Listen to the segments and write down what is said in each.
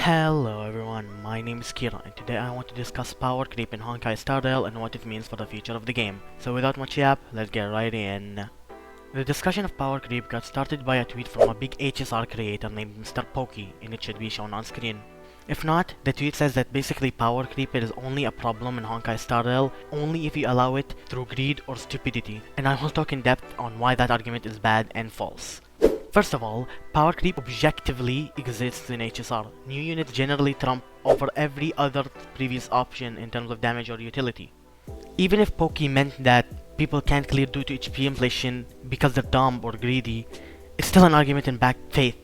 Hello everyone, my name is Kira and today I want to discuss power creep in Honkai Star Rail and what it means for the future of the game. So without much yap, let's get right in. The discussion of power creep got started by a tweet from a big HSR creator named Mr. Pokey, and it should be shown on screen. If not, the tweet says that basically power creep is only a problem in Honkai Star Rail only if you allow it through greed or stupidity, and I will talk in depth on why that argument is bad and false. First of all, power creep objectively exists in HSR. New units generally trump over every other previous option in terms of damage or utility. Even if Pokey meant that people can't clear due to HP inflation because they're dumb or greedy, it's still an argument in bad faith.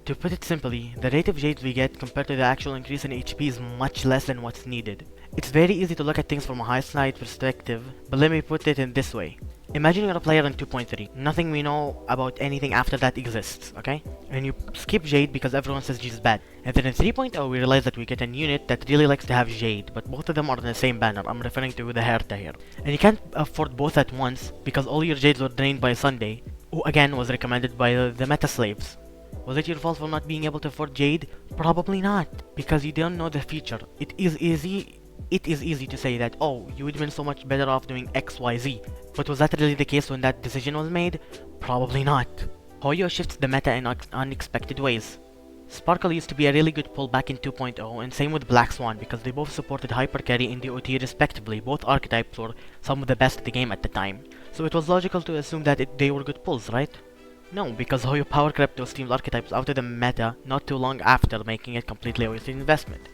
To put it simply, the rate of jades we get compared to the actual increase in HP is much less than what's needed. It's very easy to look at things from a hindsight perspective, but let me put it in this way. Imagine you're a player in 2.3. Nothing we know about anything after that exists, okay? And you skip Jade because everyone says Jade is bad. And then in 3.0 we realize that we get a unit that really likes to have Jade, but both of them are in the same banner. I'm referring to the Herta here. And you can't afford both at once because all your Jades were drained by Sunday, who again was recommended by the meta slaves. Was it your fault for not being able to afford Jade? Probably not, because you don't know the future. It is easy to say that, oh, you would have been so much better off doing XYZ. But was that really the case when that decision was made? Probably not. Hoyo shifts the meta in unexpected ways. Sparkle used to be a really good pull back in 2.0, and same with Black Swan because they both supported Hyper Carry and DOT respectively. Both archetypes were some of the best in the game at the time. So it was logical to assume that they were good pulls, right? No, because Hoyo power crept those team's archetypes out of the meta not too long after, making it completely a wasted investment.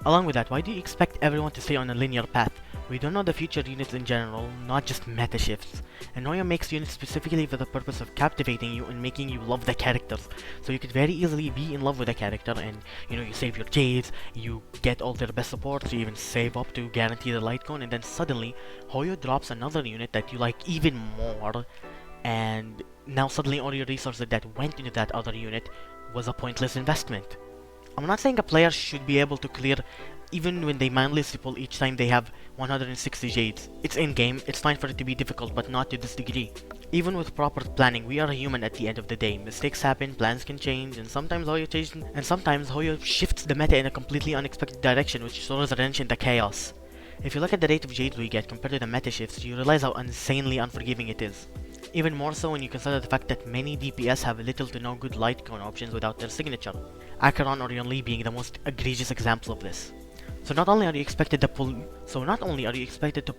Along with that, why do you expect everyone to stay on a linear path? We don't know the future units in general, not just meta shifts. And Hoyo makes units specifically for the purpose of captivating you and making you love the characters. So you could very easily be in love with a character and, you save your jades, you get all their best supports, you even save up to guarantee the light cone, and then suddenly Hoyo drops another unit that you like even more, and now suddenly all your resources that went into that other unit was a pointless investment. I'm not saying a player should be able to clear even when they mindlessly pull each time they have 160 jades. It's in-game, it's fine for it to be difficult, but not to this degree. Even with proper planning, we are human at the end of the day. Mistakes happen, plans can change, and sometimes Hoyo shifts the meta in a completely unexpected direction, which throws a wrench in the chaos. If you look at the rate of jades we get compared to the meta shifts, you realize how insanely unforgiving it is. Even more so when you consider the fact that many DPS have little to no good light cone options without their signature, Acheron or Yunli being the most egregious example of this. So not only are you expected to pull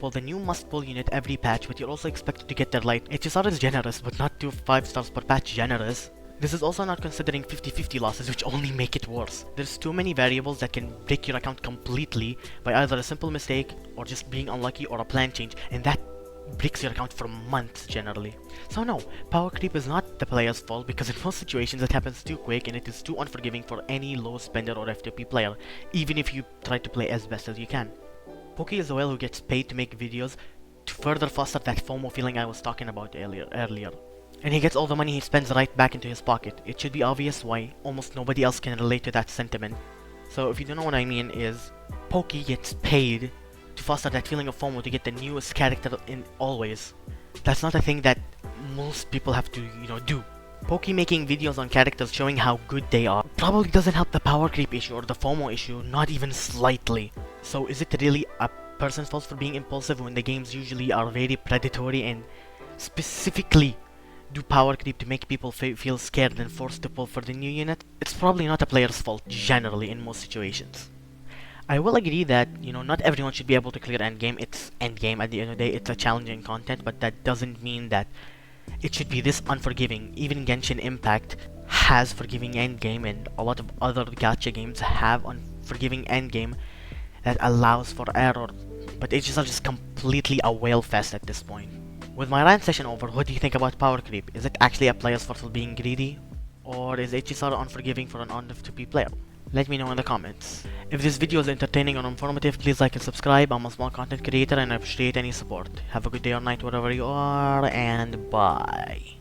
the new must-pull unit every patch, but you're also expected to get their light. HSR is generous, but not 2 5 stars per patch generous. This is also not considering 50-50 losses, which only make it worse. There's too many variables that can break your account completely by either a simple mistake or just being unlucky or a plan change, and that breaks your account for months generally. So no, power creep is not the player's fault because in most situations it happens too quick and it is too unforgiving for any low spender or FTP player, even if you try to play as best as you can. Pokey is the whale who gets paid to make videos to further foster that FOMO feeling I was talking about earlier. And he gets all the money he spends right back into his pocket. It should be obvious why almost nobody else can relate to that sentiment. So if you don't know what I mean is, Pokey gets paid to foster that feeling of FOMO to get the newest character in always. That's not a thing that most people have to, do. Pokey making videos on characters showing how good they are probably doesn't help the power creep issue or the FOMO issue, not even slightly. So is it really a person's fault for being impulsive when the games usually are very predatory and specifically do power creep to make people feel scared and forced to pull for the new unit? It's probably not a player's fault generally in most situations. I will agree that, not everyone should be able to clear endgame. It's endgame at the end of the day, it's a challenging content, but that doesn't mean that it should be this unforgiving. Even Genshin Impact has forgiving endgame, and a lot of other gacha games have unforgiving endgame that allows for error, but it's just completely a whale fest at this point. With my rant session over, what do you think about power creep? Is it actually a player's fault for being greedy? Or is HSR unforgiving for an on-FTP player? Let me know in the comments. If this video is entertaining or informative, please like and subscribe. I'm a small content creator and I appreciate any support. Have a good day or night wherever you are, and bye.